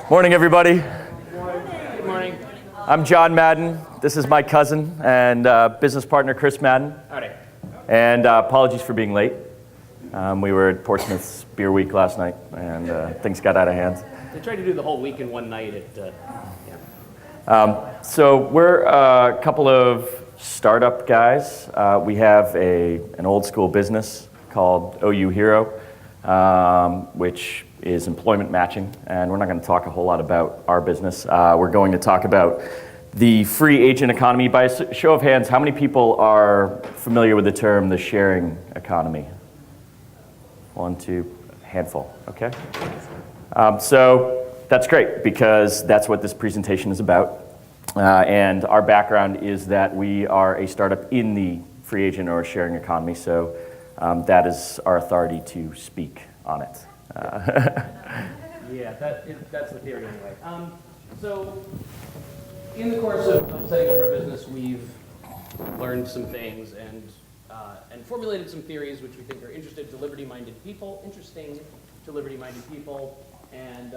Morning, everybody. Good morning. I'm John Madden. This is my cousin and business partner, Chris Madden. Howdy. And apologies for being late. We were at Portsmouth's Beer Week last night, and things got out of hand. They tried to do the whole week in one night at, So we're a couple of startup guys. We have an old school business called OU Hero, which is employment matching, and we're not going to talk a whole lot about our business. We're going to talk about the free agent economy. By a show of hands, how many people are familiar with the term the sharing economy? One, two, handful, okay? So that's great, because that's what this presentation is about. And our background is that we are a startup in the free agent or sharing economy, so that is our authority to speak on it. Yeah, that's the theory anyway. So in the course of setting up our business, we've learned some things and formulated some theories which we think are interesting to liberty-minded people, and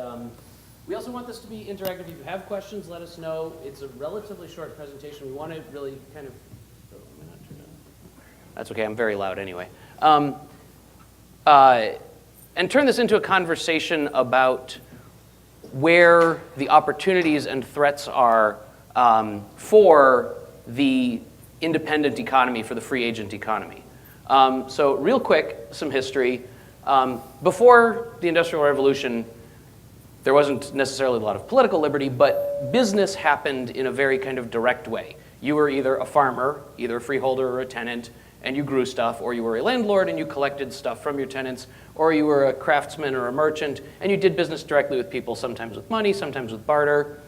we also want this to be interactive. If you have questions, let us know. It's a relatively short presentation. We want to really kind of, that's okay, I'm very loud anyway. And turn this into a conversation about where the opportunities and threats are for the independent economy, for the free agent economy. So real quick, some history. Before the Industrial Revolution, there wasn't necessarily a lot of political liberty, but business happened in a very kind of direct way. You were either a farmer, either a freeholder or a tenant, and you grew stuff, or you were a landlord and you collected stuff from your tenants, or you were a craftsman or a merchant, and you did business directly with people, sometimes with money, sometimes with barter.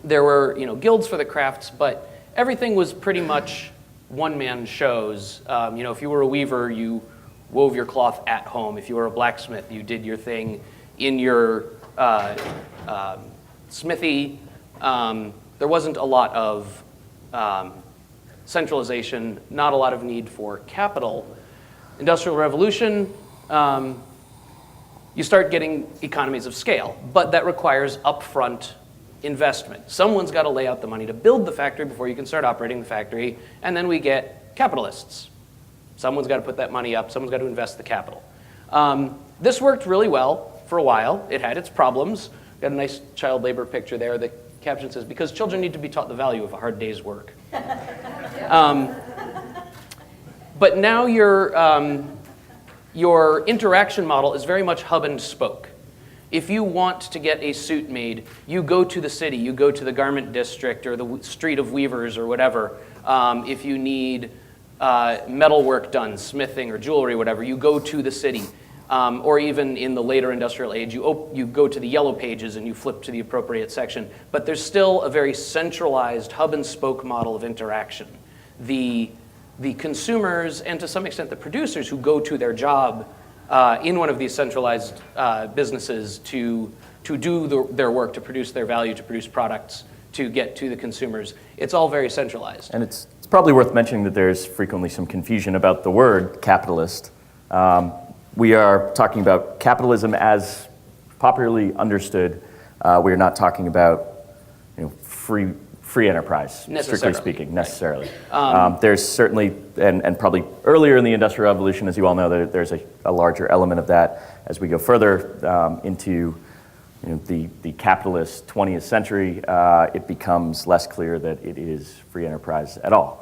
There were, guilds for the crafts, but everything was pretty much one-man shows. If you were a weaver, you wove your cloth at home. If you were a blacksmith, you did your thing in your smithy. There wasn't a lot of centralization, not a lot of need for capital. Industrial Revolution, you start getting economies of scale, but that requires upfront investment. Someone's got to lay out the money to build the factory before you can start operating the factory, and then we get capitalists. Someone's got to put that money up, someone's got to invest the capital. This worked really well for a while. It had its problems. Got a nice child labor picture there. The caption says, "Because children need to be taught the value of a hard day's work." But now your interaction model is very much hub and spoke. If you want to get a suit made, you go to the city, you go to the garment district or the street of weavers or whatever. If you need metal work done, smithing or jewelry, whatever, you go to the city. Or even in the later industrial age, you go to the yellow pages and you flip to the appropriate section. But there's still a very centralized hub and spoke model of interaction. The consumers, and to some extent the producers who go to their job in one of these centralized businesses to do their work, to produce their value, to produce products, to get to the consumers, it's all very centralized. And it's probably worth mentioning that there's frequently some confusion about the word capitalist. We are talking about capitalism as popularly understood. We're not talking about free enterprise, strictly speaking, necessarily. There's certainly, and probably earlier in the Industrial Revolution, as you all know, there's a larger element of that. As we go further into the capitalist 20th century, it becomes less clear that it is free enterprise at all.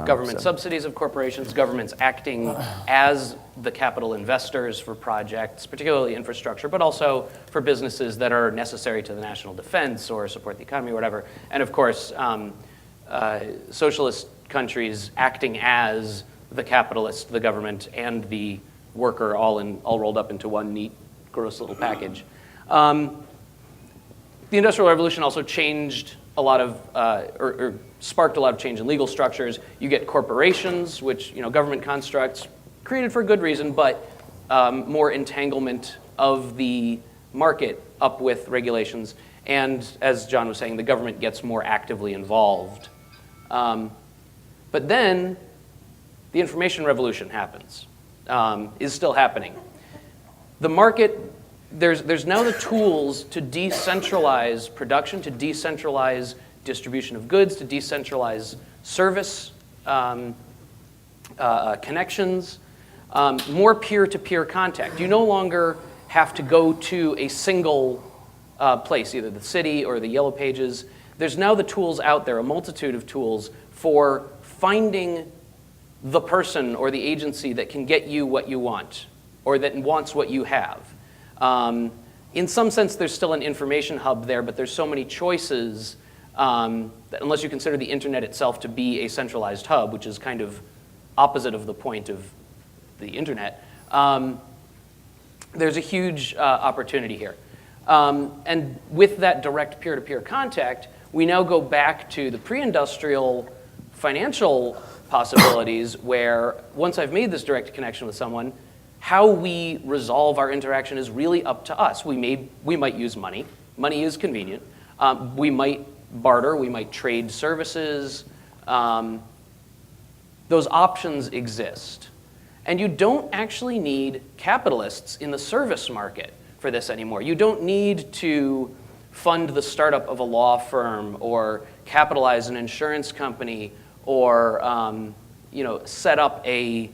Government subsidies of corporations, governments acting as the capital investors for projects, particularly infrastructure, but also for businesses that are necessary to the national defense or support the economy or whatever. And of course, socialist countries acting as the capitalist, the government, and the worker all rolled up into one neat, gross little package. The Industrial Revolution also changed a lot of, or sparked a lot of change in legal structures. You get corporations, which, government constructs, created for a good reason, but more entanglement of the market up with regulations. And as John was saying, the government gets more actively involved. But then the information revolution happens, is still happening. The market there's now the tools to decentralize production, to decentralize distribution of goods, to decentralize service connections, more peer-to-peer contact. You no longer have to go to a single place, either the city or the Yellow Pages. There's now the tools out there, a multitude of tools for finding the person or the agency that can get you what you want or that wants what you have. In some sense, there's still an information hub there, but there's so many choices that unless you consider the internet itself to be a centralized hub, which is kind of opposite of the point of the internet, there's a huge opportunity here. And with that direct peer-to-peer contact, we now go back to the pre-industrial financial possibilities where once I've made this direct connection with someone, how we resolve our interaction is really up to us. We might use money. Money is convenient. We might barter. We might trade services. Those options exist. And you don't actually need capitalists in the service market for this anymore. You don't need to fund the startup of a law firm or capitalize an insurance company or set up a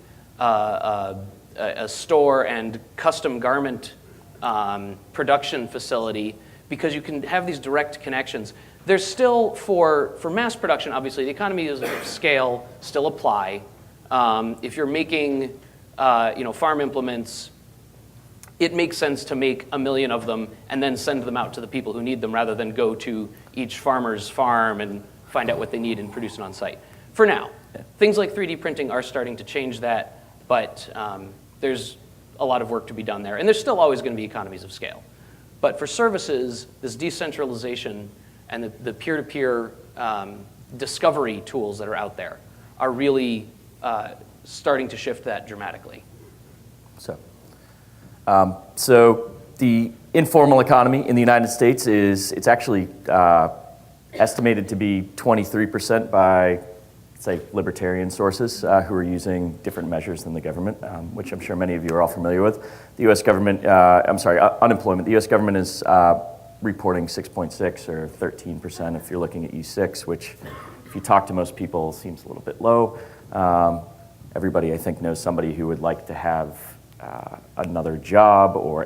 store and custom garment production facility because you can have these direct connections. There's still, for mass production, obviously, the economies of scale still apply. If you're making farm implements, it makes sense to make 1 million of them and then send them out to the people who need them rather than go to each farmer's farm and find out what they need and produce it on site. For now, things like 3D printing are starting to change that, but there's a lot of work to be done there. And there's still always going to be economies of scale. But for services, this decentralization and the peer-to-peer discovery tools that are out there are really starting to shift that dramatically. So the informal economy in the United States it's actually estimated to be 23% by, say, libertarian sources who are using different measures than the government, which I'm sure many of you are all familiar with. The U.S. government, unemployment. The U.S. government is reporting 6.6 or 13% if you're looking at U6, which if you talk to most people seems a little bit low. Everybody, I think, knows somebody who would like to have another job or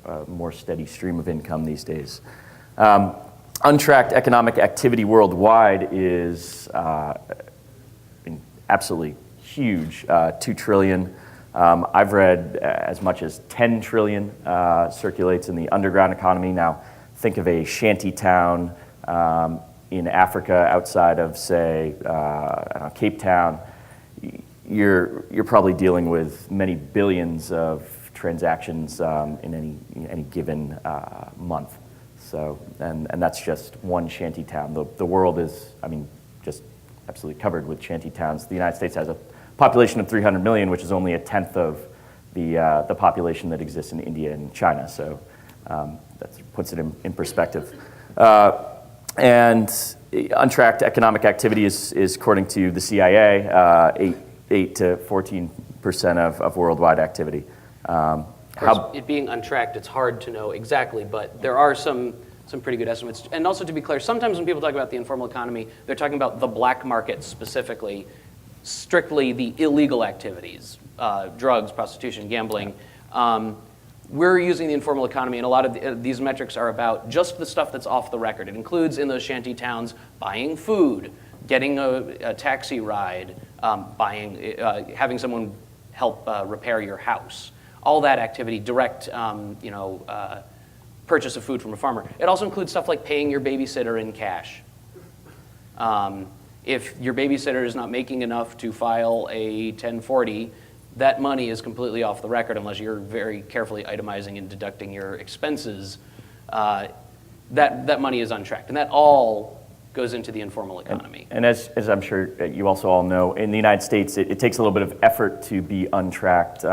a more steady stream of income these days. Untracked economic activity worldwide is absolutely huge, 2 trillion. I've read as much as 10 trillion circulates in the underground economy. Now, think of a shanty town in Africa outside of, say, Cape Town. You're probably dealing with many billions of transactions in any given month. So, and that's just one shanty town. The world is, just absolutely covered with shanty towns. The United States has a population of 300 million, which is only a tenth of the population that exists in India and China. So that puts it in perspective. And untracked economic activity is according to the CIA, 8 to 14% of worldwide activity. It being untracked, it's hard to know exactly, but there are some pretty good estimates. And also, to be clear, sometimes when people talk about the informal economy, they're talking about the black market specifically, strictly the illegal activities, drugs, prostitution, gambling. We're using the informal economy, and a lot of these metrics are about just the stuff that's off the record. It includes, in those shanty towns, buying food, getting a taxi ride, having someone help repair your house. All that activity, direct, purchase of food from a farmer. It also includes stuff like paying your babysitter in cash. If your babysitter is not making enough to file a 1040, that money is completely off the record unless you're very carefully itemizing and deducting your expenses. That money is untracked, and that all goes into the informal economy. And as I'm sure you also all know, in the United States, it takes a little bit of effort to be untracked.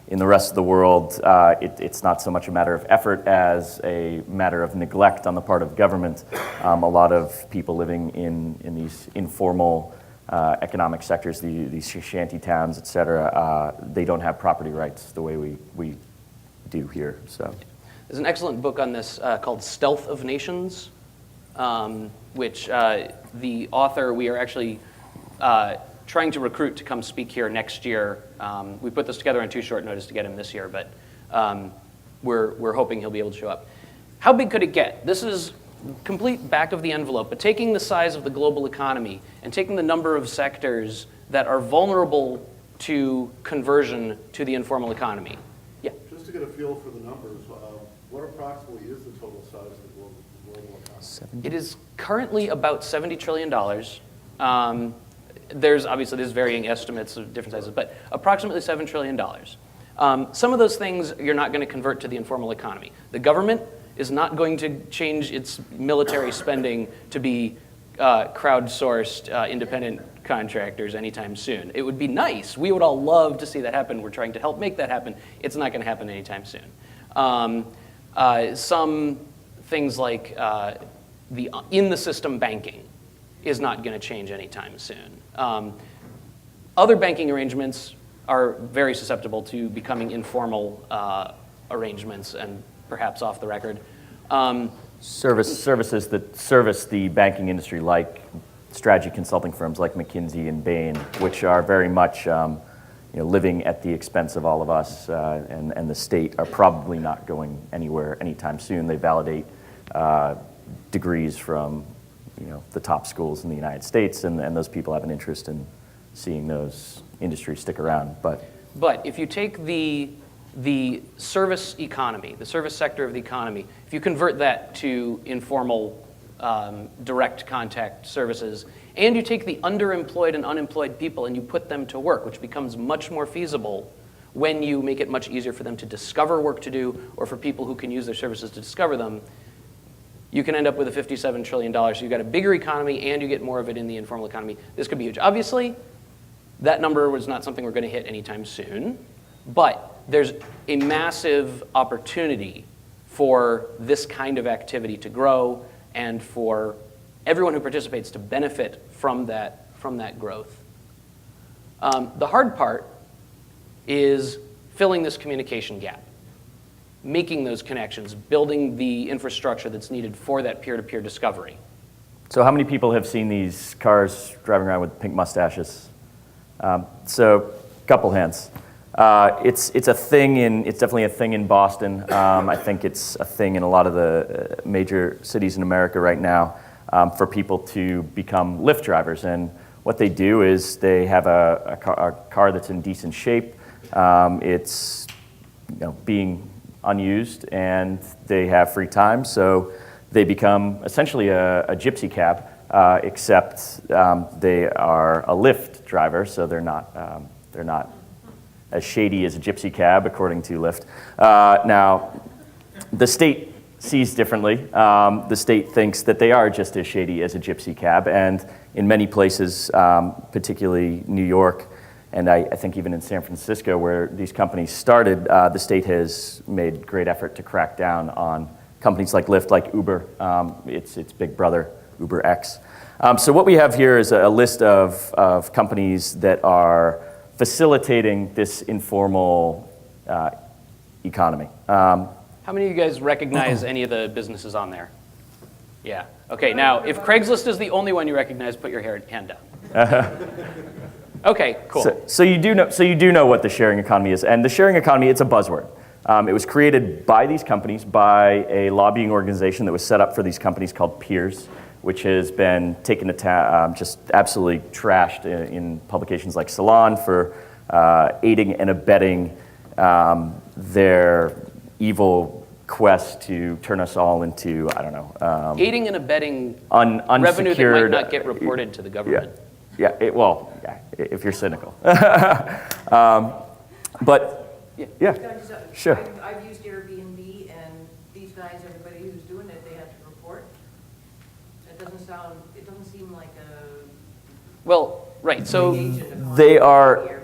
In the rest of the world, it's not so much a matter of effort as a matter of neglect on the part of government. A lot of people living in these informal economic sectors, these shanty towns, et cetera, they don't have property rights the way we do here. So there's an excellent book on this called Stealth of Nations, which the author, we are actually trying to recruit to come speak here next year. We put this together on too short notice to get him this year, but we're hoping he'll be able to show up. How big could it get? This is complete back of the envelope, but taking the size of the global economy and taking the number of sectors that are vulnerable to conversion to the informal economy. Yeah? Just to get a feel for the numbers, what approximately is the total size of the global economy? It is currently about $70 trillion. There's varying estimates of different sizes, but approximately $7 trillion. Some of those things you're not going to convert to the informal economy. The government is not going to change its military spending to be crowdsourced independent contractors anytime soon. It would be nice. We would all love to see that happen. We're trying to help make that happen. It's not going to happen anytime soon. Some things like the in-the-system banking is not going to change anytime soon. Other banking arrangements are very susceptible to becoming informal arrangements and perhaps off the record. services that service the banking industry, like strategy consulting firms like McKinsey and Bain, which are very much living at the expense of all of us, and the state, are probably not going anywhere anytime soon. They validate degrees from the top schools in the United States, and those people have an interest in seeing those industries stick around. But if you take the service economy, the service sector of the economy, if you convert that to informal direct contact services, and you take the underemployed and unemployed people and you put them to work, which becomes much more feasible when you make it much easier for them to discover work to do, or for people who can use their services to discover them, you can end up with a $57 trillion. So you've got a bigger economy and you get more of it in the informal economy. This could be huge. Obviously, that number was not something we're going to hit anytime soon, but there's a massive opportunity for this kind of activity to grow and for everyone who participates to benefit from that growth. The hard part is filling this communication gap, making those connections, building the infrastructure that's needed for that peer-to-peer discovery. so how many people have seen these cars driving around with pink mustaches? So a couple hands. It's definitely a thing in Boston. I think it's a thing in a lot of the major cities in America right now, for people to become Lyft drivers. And what they do is they have a car that's in decent shape. It's being unused, and they have free time, so they become essentially a gypsy cab, except they are a Lyft driver, so they're not as shady as a gypsy cab, according to Lyft. Now, the state sees differently. The state thinks that they are just as shady as a gypsy cab, and in many places, particularly New York, and I think even in San Francisco, where these companies started, the state has made great effort to crack down on companies like Lyft, like Uber. It's big brother, UberX. So what we have here is a list of companies that are facilitating this informal economy. How many of you guys recognize any of the businesses on there? Yeah. Okay, now, if Craigslist is the only one you recognize, put your hand down. Okay, cool. So you do know what the sharing economy is, and the sharing economy, it's a buzzword. It was created by these companies, by a lobbying organization that was set up for these companies called Peers, which has been taken to just absolutely trashed in publications like Salon for aiding and abetting their evil quest to turn us all into, I don't know. Aiding and abetting unsecured revenue that might not get reported to the government. Yeah, if you're cynical. But, yeah, sure. I've used Airbnb, and these guys, everybody who's doing it, they have to report. It doesn't seem like a... Well, right, so... They are...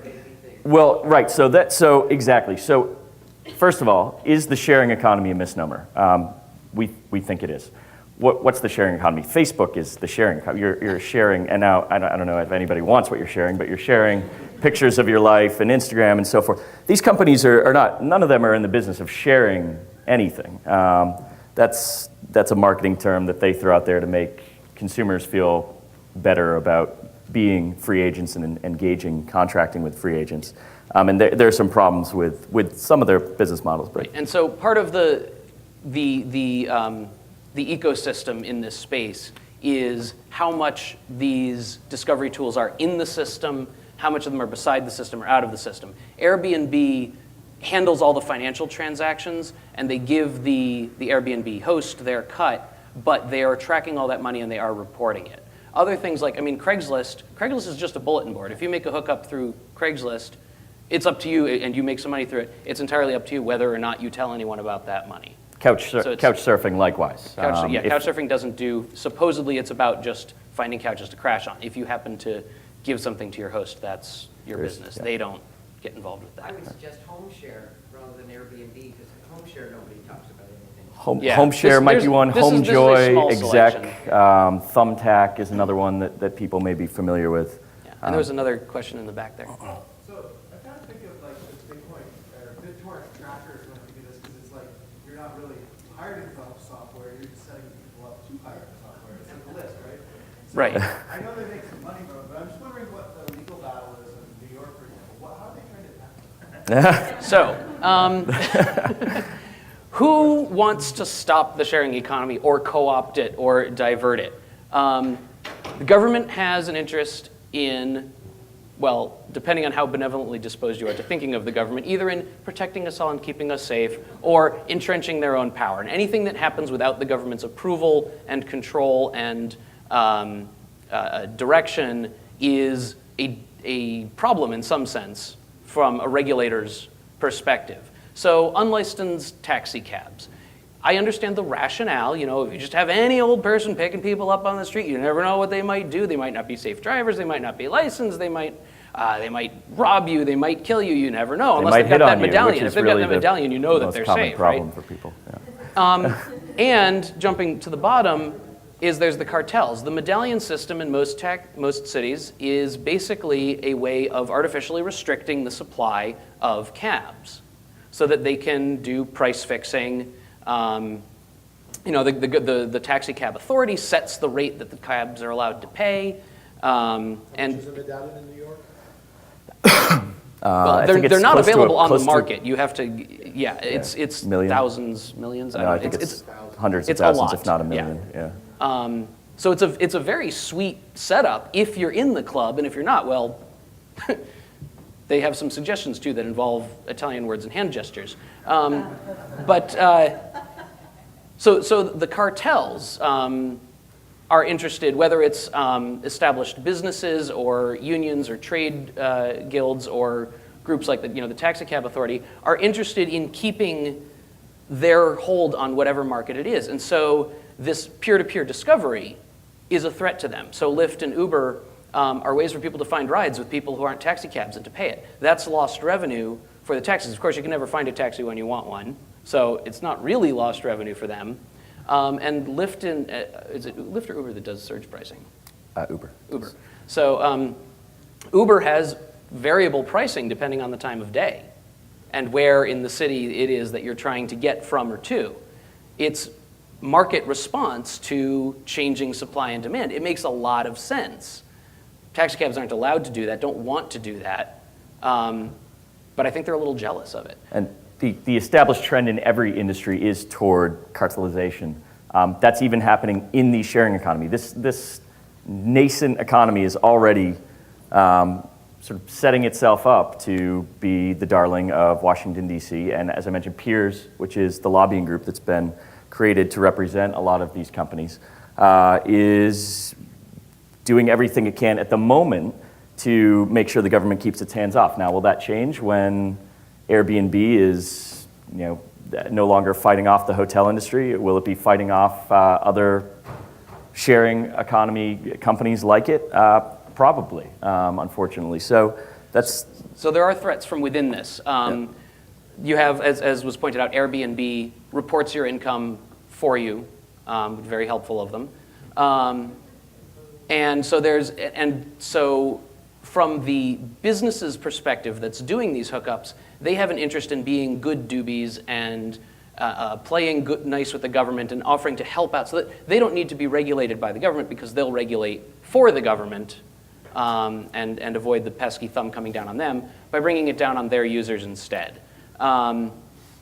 Well, right, so exactly. So, first of all, is the sharing economy a misnomer? We think it is. what's the sharing economy? Facebook is the sharing economy. You're sharing, and now I don't know if anybody wants what you're sharing, but you're sharing pictures of your life and Instagram and so forth. These companies are not, none of them are in the business of sharing anything. That's a marketing term that they throw out there to make consumers feel better about being free agents and engaging, contracting with free agents. And there are some problems with some of their business models. But. Right. And so part of the ecosystem in this space is how much these discovery tools are in the system, how much of them are beside the system or out of the system. Airbnb handles all the financial transactions, and they give the Airbnb host their cut, but they are tracking all that money and they are reporting it. Other things like, Craigslist is just a bulletin board. If you make a hookup through Craigslist, it's up to you, and you make some money through it. It's entirely up to you whether or not you tell anyone about that money. Couch surfing, likewise. Couch surfing doesn't do, supposedly it's about just finding couches to crash on. If you happen to give something to your host, that's your business. Yeah. They don't get involved with that. I would suggest home share rather than Airbnb, because home share, nobody talks about anything. Home share might be one. HomeJoy, Exec, selection. Thumbtack is another one that people may be familiar with. Yeah. And there was another question in the back there. So I kind of think of like the Bitcoin or BitTorrent trackers when I think of this, because it's like you're not really hiring software, you're just setting people up to hire software. It's like a list, right? So Right. I know they make some money from it, but I'm just wondering what the legal battle is in New York, for example. How are they trying to tackle that? So, who wants to stop the sharing economy or co-opt it or divert it? The government has an interest in, well, depending on how benevolently disposed you are to thinking of the government, either in protecting us all and keeping us safe or entrenching their own power. And anything that happens without the government's approval and control and direction is a problem in some sense from a regulator's perspective. So unlicensed taxi cabs. I understand the rationale, if you just have any old person picking people up on the street, you never know what they might do. They might not be safe drivers, they might not be licensed, they might rob you, they might kill you, you never know, unless they've got that medallion. If they've got that medallion, you know that they're safe, right? For people. Yeah. And jumping to the bottom there's the cartels. The medallion system in most cities is basically a way of artificially restricting the supply of cabs so that they can do price fixing. The taxi cab authority sets the rate that the cabs are allowed to pay. Is a medallion in New York? Well, they're not available on the market. You have to, it's million. Thousands, millions. No, I think it's hundreds of it's a thousands, lot. if not a million. Yeah. So it's a very sweet setup if you're in the club, and if you're not, well, they have some suggestions too that involve Italian words and hand gestures. So the cartels are interested, whether it's established businesses or unions or trade guilds or groups like the Taxi Cab Authority, are interested in keeping their hold on whatever market it is. And so this peer-to-peer discovery is a threat to them. So Lyft and Uber are ways for people to find rides with people who aren't taxi cabs and to pay it. That's lost revenue for the taxis. Of course, you can never find a taxi when you want one, so it's not really lost revenue for them. And Lyft is it Lyft or Uber that does surge pricing? Uber. So Uber has variable pricing depending on the time of day and where in the city it is that you're trying to get from or to. It's market response to changing supply and demand. It makes a lot of sense. Taxi cabs aren't allowed to do that, don't want to do that, but I think they're a little jealous of it. And the established trend in every industry is toward cartelization. That's even happening in the sharing economy. This nascent economy is already sort of setting itself up to be the darling of Washington, D.C. And as I mentioned, Peers, which is the lobbying group that's been created to represent a lot of these companies, is doing everything it can at the moment to make sure the government keeps its hands off. Now, will that change when Airbnb is, no longer fighting off the hotel industry? Will it be fighting off other sharing economy companies like it? Probably, unfortunately. So there are threats from within this. You have, as was pointed out, Airbnb reports your income for you. very helpful of them. And so from the business's perspective that's doing these hookups, they have an interest in being good doobies and playing nice with the government and offering to help out so that they don't need to be regulated by the government because they'll regulate for the government and avoid the pesky thumb coming down on them by bringing it down on their users instead. And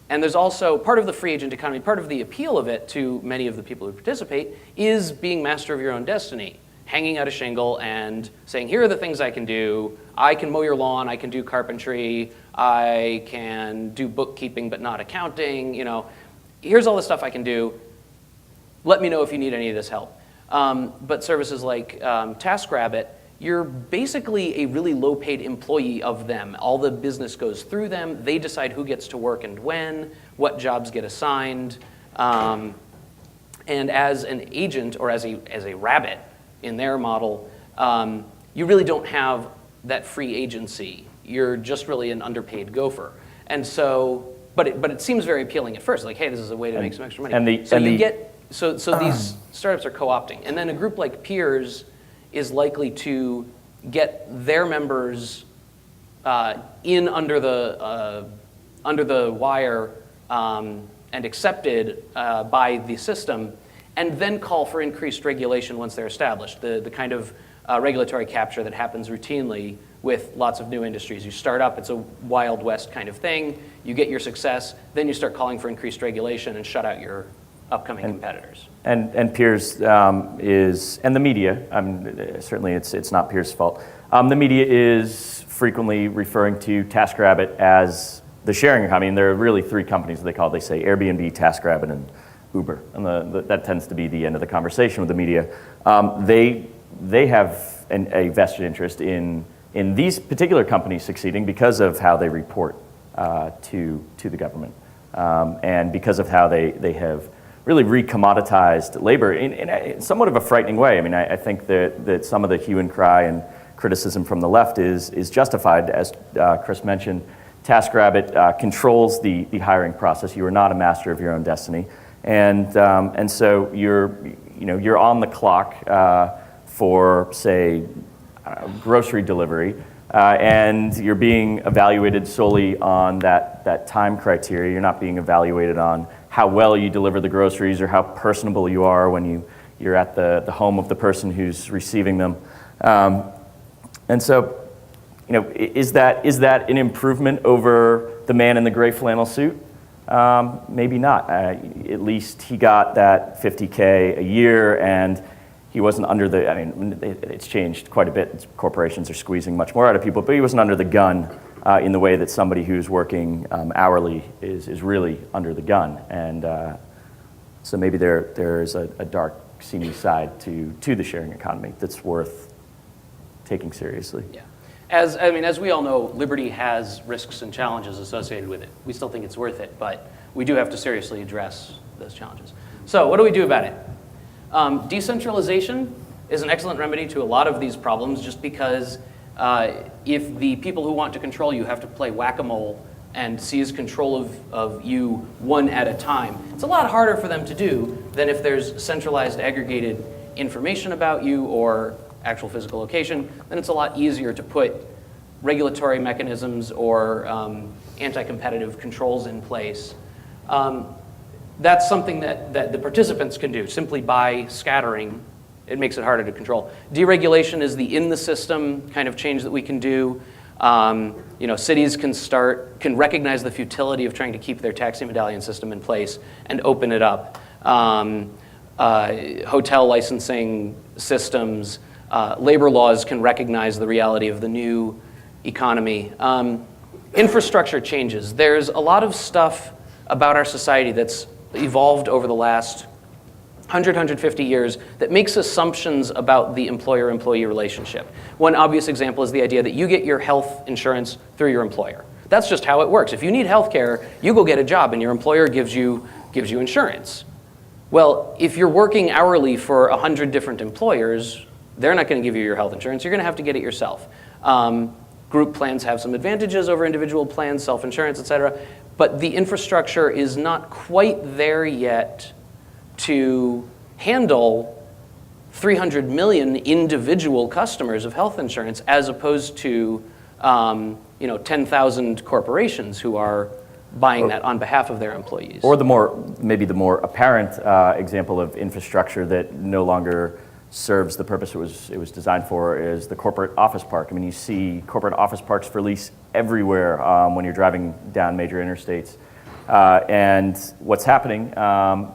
there's also part of the free agent economy, part of the appeal of it to many of the people who participate is being master of your own destiny, hanging out a shingle and saying, here are the things I can do. I can mow your lawn, I can do carpentry, I can do bookkeeping but not accounting, here's all the stuff I can do. Let me know if you need any of this help. But services like TaskRabbit, you're basically a really low-paid employee of them. All the business goes through them. They decide who gets to work and when, what jobs get assigned. And as an agent or as a rabbit in their model, you really don't have that free agency. You're just really an underpaid gopher. And so, but it seems very appealing at first. Like, hey, this is a way to make some extra money. So these startups are co-opting. And then a group like Peers is likely to get their members in under the wire and accepted by the system, and then call for increased regulation once they're established. The kind of regulatory capture that happens routinely with lots of new industries. You start up, it's a Wild West kind of thing. You get your success, then you start calling for increased regulation and shut out your upcoming competitors. And Peers is, and the media, certainly it's not Peers' fault. The media is frequently referring to TaskRabbit as the sharing economy, and there are really three companies they call. They say Airbnb, TaskRabbit, and Uber, and that tends to be the end of the conversation with the media. They have a vested interest in these particular companies succeeding because of how they report to the government, and because of how they have really re-commoditized labor in somewhat of a frightening way. I mean, I think that some of the hue and cry and criticism from the left is justified. As Chris mentioned, TaskRabbit controls the hiring process. You are not a master of your own destiny, and so you're on the clock for, say, grocery delivery, and you're being evaluated solely on that time criteria. You're not being evaluated on how well you deliver the groceries or how personable you are when you're at the home of the person who's receiving them. And so, is that an improvement over the man in the gray flannel suit? Maybe not. At least he got that $50K a year, and he wasn't under it's changed quite a bit. Corporations are squeezing much more out of people, but he wasn't under the gun in the way that somebody who's working hourly is really under the gun. And so maybe there is a dark, seamy side to the sharing economy that's worth taking seriously. Yeah. As we all know, liberty has risks and challenges associated with it. We still think it's worth it, but we do have to seriously address those challenges. So what do we do about it? Decentralization is an excellent remedy to a lot of these problems, just because if the people who want to control you have to play whack-a-mole and seize control of you one at a time, it's a lot harder for them to do than if there's centralized aggregated information about you or actual physical location. Then it's a lot easier to put regulatory mechanisms or anti-competitive controls in place. That's something that the participants can do simply by scattering. It makes it harder to control. Deregulation is the in-the-system kind of change that we can do. Cities can recognize the futility of trying to keep their taxi medallion system in place and open it up. Hotel licensing systems, labor laws can recognize the reality of the new economy. Infrastructure changes. There's a lot of stuff about our society that's evolved over the last 150 years that makes assumptions about the employer-employee relationship. One obvious example is the idea that you get your health insurance through your employer. That's just how it works. If you need health care, you go get a job and your employer gives you insurance. Well, if you're working hourly for 100 different employers, they're not going to give you your health insurance. You're going to have to get it yourself. Group plans have some advantages over individual plans, self-insurance, et cetera. But the infrastructure is not quite there yet to handle 300 million individual customers of health insurance as opposed to 10,000 corporations who are buying that on behalf of their employees. Or maybe the more apparent example of infrastructure that no longer serves the purpose it was designed for is the corporate office park. I mean, you see corporate office parks for lease everywhere when you're driving down major interstates. And what's happening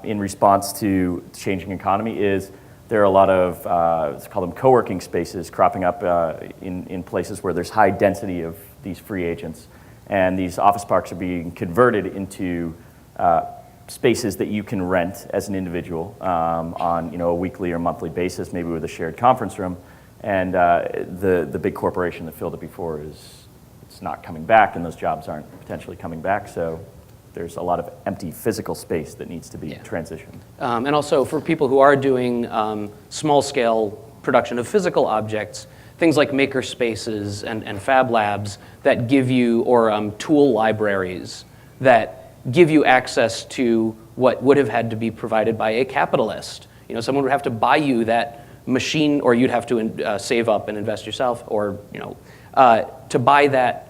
in response to the changing economy is there are a lot of, let's call them co-working spaces cropping up in places where there's high density of these free agents. And these office parks are being converted into spaces that you can rent as an individual on a weekly or monthly basis, maybe with a shared conference room. And the big corporation that filled it before it's not coming back, and those jobs aren't potentially coming back. So there's a lot of empty physical space that needs to be transitioned. And also for people who are doing small-scale production of physical objects, things like maker spaces and fab labs that give you, or tool libraries that give you access to what would have had to be provided by a capitalist. Someone would have to buy you that machine, or you'd have to save up and invest yourself, or to buy that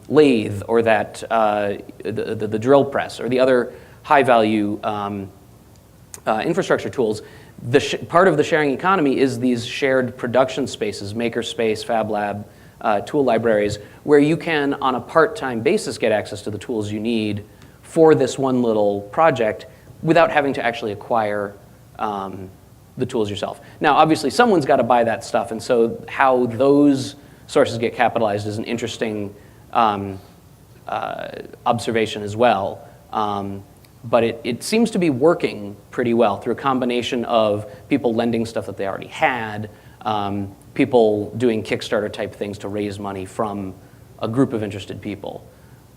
lathe, or that the drill press, or the other high-value infrastructure tools. Part of the sharing economy is these shared production spaces, maker space, fab lab, tool libraries, where you can, on a part-time basis, get access to the tools you need for this one little project without having to actually acquire the tools yourself. Now, obviously, someone's got to buy that stuff, and so how those sources get capitalized is an interesting observation as well. But it seems to be working pretty well through a combination of people lending stuff that they already had, people doing Kickstarter type things to raise money from a group of interested people.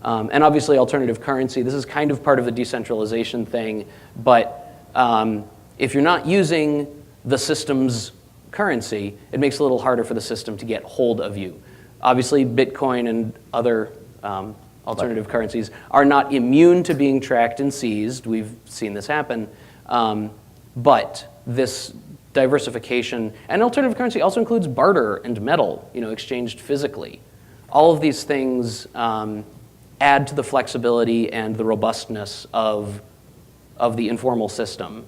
And obviously alternative currency, this is kind of part of the decentralization thing, but if you're not using the system's currency, it makes it a little harder for the system to get hold of you. Obviously, Bitcoin and other alternative currencies are not immune to being tracked and seized. We've seen this happen. But this diversification, and alternative currency also includes barter and metal, exchanged physically. All of these things add to the flexibility and the robustness of the informal system.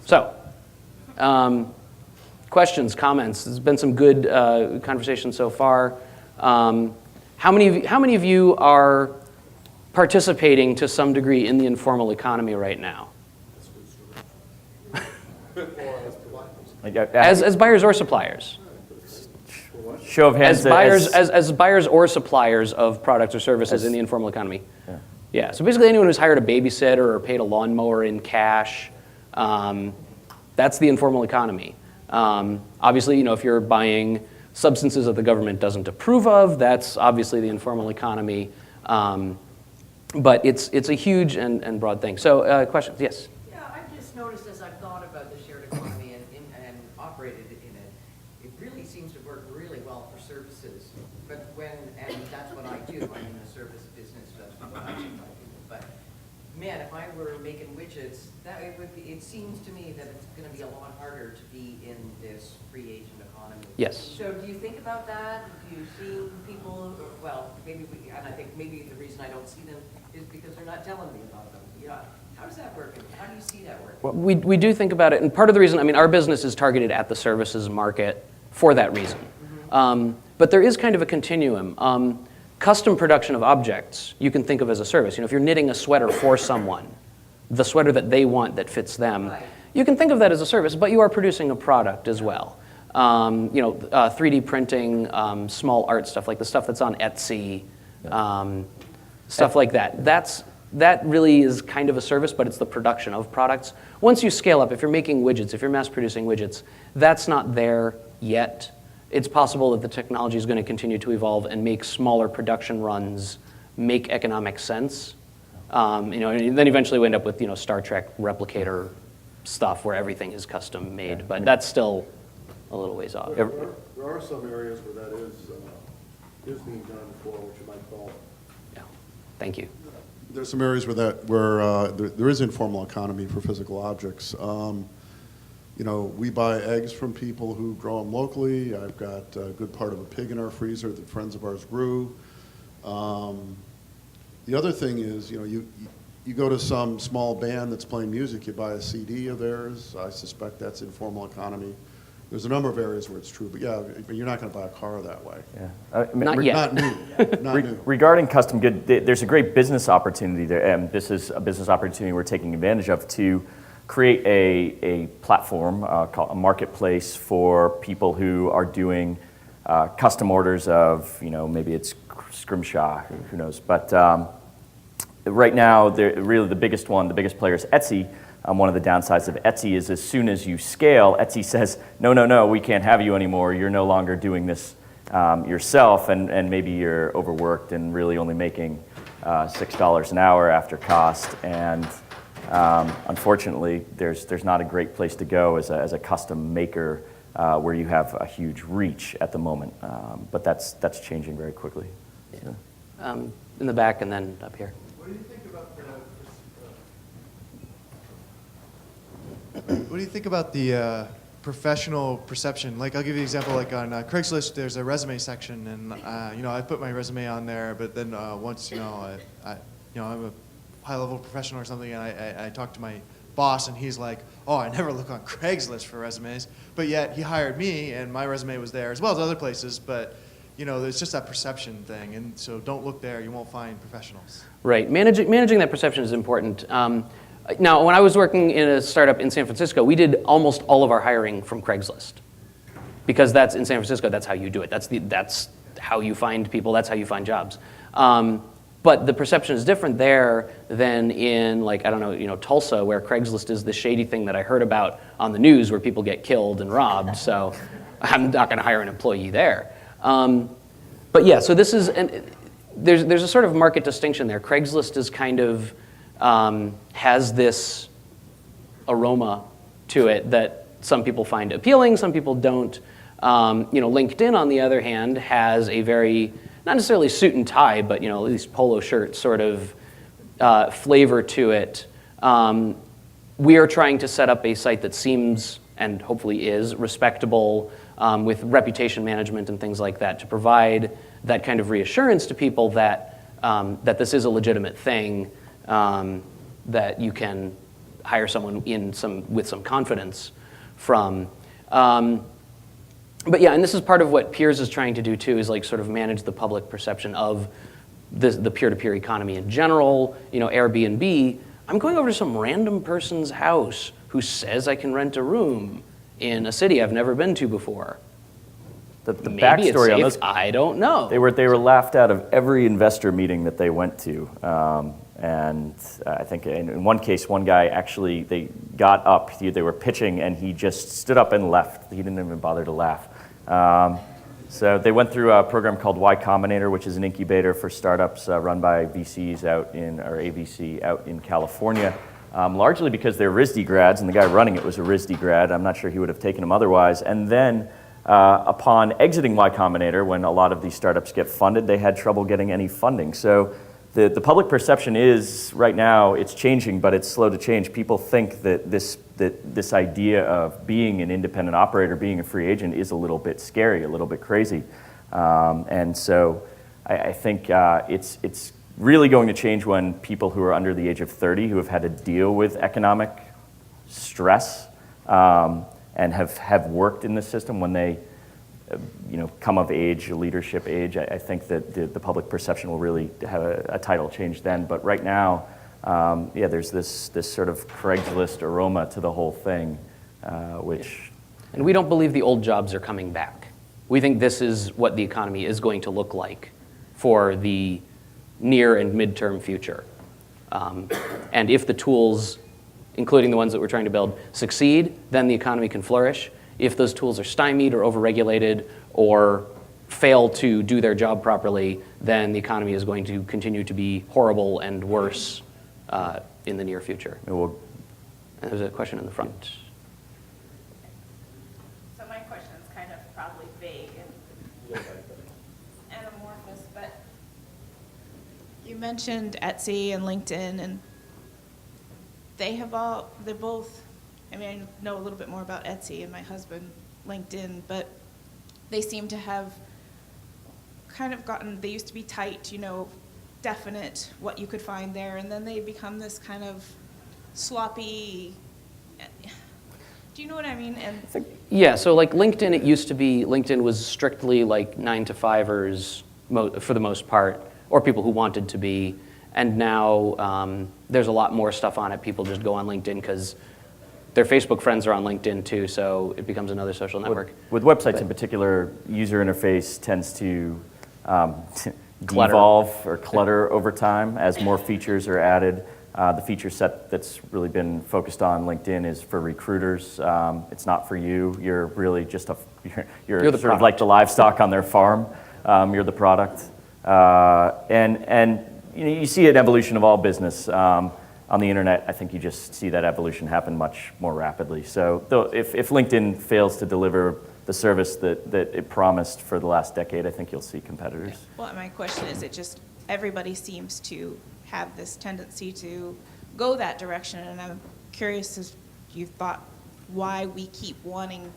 So, questions, comments? There's been some good conversation so far. How many of you are participating to some degree in the informal economy right now? As buyers or suppliers? Show of hands. As buyers or suppliers of products or services in the informal economy. Yeah. So basically, anyone who's hired a babysitter or paid a lawnmower in cash, that's the informal economy. Obviously, if you're buying substances that the government doesn't approve of, that's obviously the informal economy. But it's a huge and broad thing. So, questions? Yes. Yeah, I've just noticed as I've thought about the shared economy and operated in it, it really seems to work really well for services. But and that's what I do. I'm in the service business. That's what I do. But man, if I were making widgets, it seems to me that it's going to be a lot harder to be in this free agent economy. Yes. So do you think about that? Do you see people, well, and I think maybe the reason I don't see them is because they're not telling me about them. How does that work? How do you see that working? Well, we do think about it, and part of the reason, our business is targeted at the services market for that reason. Mm-hmm. But there is kind of a continuum. Custom production of objects you can think of as a service. If you're knitting a sweater for someone, the sweater that they want that fits them, right. You can think of that as a service, but you are producing a product as well. 3D printing, small art stuff, like the stuff that's on Etsy, stuff like that. That really is kind of a service, but it's the production of products. Once you scale up, if you're making widgets, if you're mass producing widgets, that's not there yet. It's possible that the technology is going to continue to evolve and make smaller production runs make economic sense. And then eventually we end up with Star Trek replicator stuff where everything is custom made, but that's still a little ways off. There are some areas where that is being done for what you might call. Yeah. Thank you. There's some areas where there is informal economy for physical objects. You know, we buy eggs from people who grow them locally. I've got a good part of a pig in our freezer that friends of ours grew. The other thing is, you know, you go to some small band that's playing music, you buy a CD of theirs. I suspect that's informal economy. There's a number of areas where it's true, but yeah, you're not going to buy a car that way. Yeah. Not yet. Not new. Not new. Regarding custom good, there's a great business opportunity there, and this is a business opportunity we're taking advantage of to create a platform called a marketplace for people who are doing custom orders of, you know, maybe it's scrimshaw, who knows. But right now, really the biggest player is Etsy. One of the downsides of Etsy is as soon as you scale, Etsy says, no, we can't have you anymore. You're no longer doing this yourself, and maybe you're overworked and really only making $6 an hour after cost. And unfortunately, there's not a great place to go as a custom maker where you have a huge reach at the moment. But that's changing very quickly. Yeah. In the back and then up here. What do you think about what do you think about the professional perception? Like, I'll give you an example. Like on Craigslist, there's a resume section, and you know, I put my resume on there. But then once, you know, I'm a high-level professional or something, and I talk to my boss, and he's like, "Oh, I never look on Craigslist for resumes," but yet he hired me, and my resume was there as well as other places. But you know, it's just that perception thing, and so don't look there; you won't find professionals. Right. Managing that perception is important. Now, when I was working in a startup in San Francisco, we did almost all of our hiring from Craigslist, because that's in San Francisco. That's how you do it. That's how you find people. That's how you find jobs. But the perception is different there than in, like, I don't know, you know, Tulsa, where Craigslist is the shady thing that I heard about on the news, where people get killed and robbed. So I'm not going to hire an employee there. But yeah, so this is, and there's a sort of market distinction there. Craigslist is kind of has this aroma to it that some people find appealing, some people don't. You know, LinkedIn, on the other hand, has a very, not necessarily suit and tie, but, you know, at least polo shirt sort of flavor to it. We are trying to set up a site that seems, and hopefully is, respectable, with reputation management and things like that, to provide that kind of reassurance to people that that this is a legitimate thing, that you can hire someone with some confidence from. But yeah, and this is part of what Piers is trying to do too, is like sort of manage the public perception of the peer-to-peer economy in general. You know, Airbnb, I'm going over to some random person's house who says I can rent a room in a city I've never been to before. The Maybe backstory on it's safe, those, I don't know. they were laughed out of every investor meeting that they went to. And I think in one case, one guy actually, they got up, they were pitching, and he just stood up and left. He didn't even bother to laugh. So they went through a program called Y Combinator, which is an incubator for startups run by VCs or AVC out in California, largely because they're RISD grads, and the guy running it was a RISD grad. I'm not sure he would have taken them otherwise. And then upon exiting Y Combinator, when a lot of these startups get funded, they had trouble getting any funding. So the public perception is, right now, it's changing, but it's slow to change. People think that this idea of being an independent operator, being a free agent, is a little bit scary, a little bit crazy. And so I think it's really going to change when people who are under the age of 30, who have had to deal with economic stress and have worked in the system, when they come of age, leadership age, I think that the public perception will really have a tidal change then. But right now, there's this sort of Craigslist aroma to the whole thing, which... And we don't believe the old jobs are coming back. We think this is what the economy is going to look like for the near and midterm future. And if the tools, including the ones that we're trying to build, succeed, then the economy can flourish. If those tools are stymied or overregulated or fail to do their job properly, then the economy is going to continue to be horrible and worse in the near future. And there's a question in the front. So my question is kind of probably vague and amorphous, but You mentioned Etsy and LinkedIn, and they're both, I mean, I know a little bit more about Etsy and my husband LinkedIn, but they seem to have kind of they used to be tight, definite what you could find there, and then they become this kind of sloppy, do you know what I mean? And Yeah, so like LinkedIn, LinkedIn was strictly like 9-to-5ers for the most part, or people who wanted to be. And now there's a lot more stuff on it. People just go on LinkedIn because their Facebook friends are on LinkedIn too, so it becomes another social network. With websites in particular, user interface tends to Clutter. devolve or clutter over time as more features are added. The feature set that's really been focused on LinkedIn is for recruiters. It's not for you. You're really just you're the sort of product. like the livestock on their farm. You're the product. And you see an evolution of all business. On the internet, I think you just see that evolution happen much more rapidly. So if LinkedIn fails to deliver the service that it promised for the last decade, I think you'll see competitors. well, my question is, everybody seems to have this tendency to go that direction, and I'm curious if you thought why we keep wanting,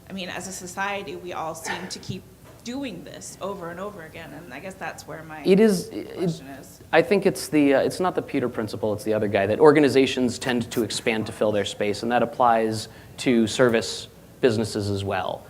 I mean, as a society, we all seem to keep doing this over and over again, and I guess that's where my question is. I think it's not the Peter principle, it's the other guy, that organizations tend to expand to fill their space, and that applies to service businesses as well.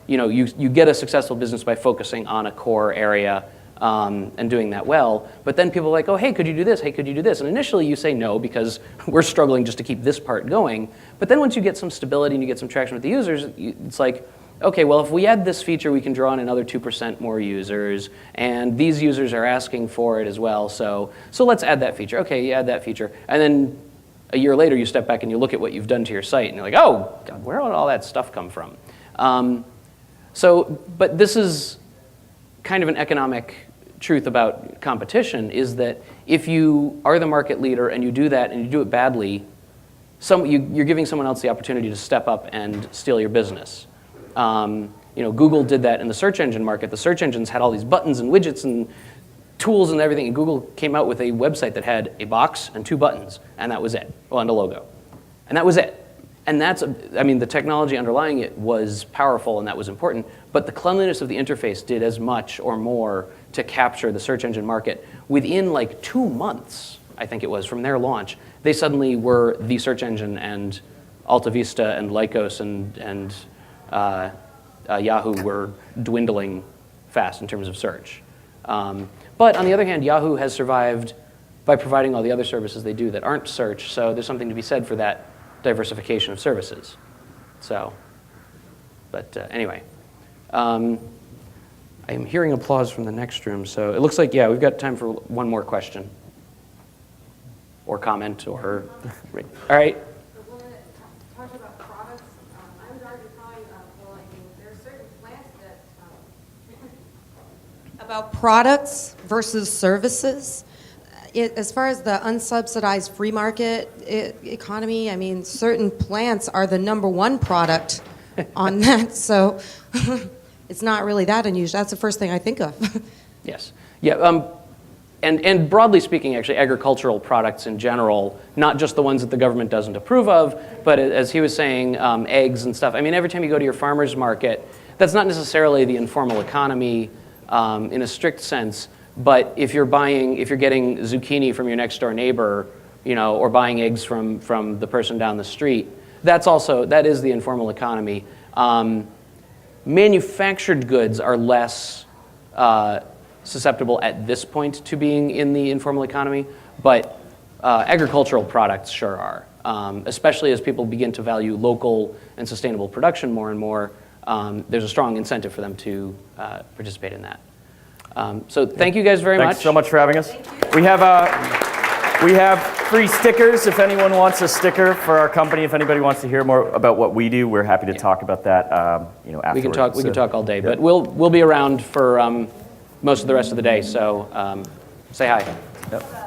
You get a successful business by focusing on a core area and doing that well, but then people are like, oh, hey, could you do this? Hey, could you do this? And initially you say no because we're struggling just to keep this part going, but then once you get some stability and you get some traction with the users, it's like, okay, well, if we add this feature, we can draw in another 2% more users, and these users are asking for it as well, so let's add that feature. Okay, you add that feature, and then a year later, you step back and you look at what you've done to your site, and you're like, oh, God, where did all that stuff come from? But this is kind of an economic truth about competition, is that if you are the market leader and you do that and you do it badly, you're giving someone else the opportunity to step up and steal your business. Google did that in the search engine market. The search engines had all these buttons and widgets and tools and everything, and Google came out with a website that had a box and 2 buttons, and that was it, and a logo. And that was it. And the technology underlying it was powerful, and that was important, but the cleanliness of the interface did as much or more to capture the search engine market. Within like 2 months, I think it was, from their launch, they suddenly were the search engine, and Alta Vista and Lycos and Yahoo were dwindling fast in terms of search. But on the other hand, Yahoo has survived by providing all the other services they do that aren't search, so there's something to be said for that diversification of services. Anyway. I am hearing applause from the next room, so it looks like, yeah, we've got time for one more question. Or comment, or, all right. Talk about products. I would argue probably, there are certain plants that, about products versus services. As far as the unsubsidized free market economy, I mean, certain plants are the #1 product on that, so it's not really that unusual. That's the first thing I think of. Yes. Yeah. And broadly speaking, actually, agricultural products in general, not just the ones that the government doesn't approve of, but as he was saying, eggs and stuff. I mean, every time you go to your farmer's market, that's not necessarily the informal economy in a strict sense, but if you're getting zucchini from your next door neighbor, or buying eggs from the person down the street, that is the informal economy. Manufactured goods are less susceptible at this point to being in the informal economy, but agricultural products sure are, especially as people begin to value local and sustainable production more and more. There's a strong incentive for them to participate in that. So thank you guys very much. Thanks so much for having us. We have free stickers if anyone wants a sticker for our company. If anybody wants to hear more about what we do, we're happy to talk about that. Afterwards. We can talk all day, but we'll be around for most of the rest of the day. So say hi. Yep.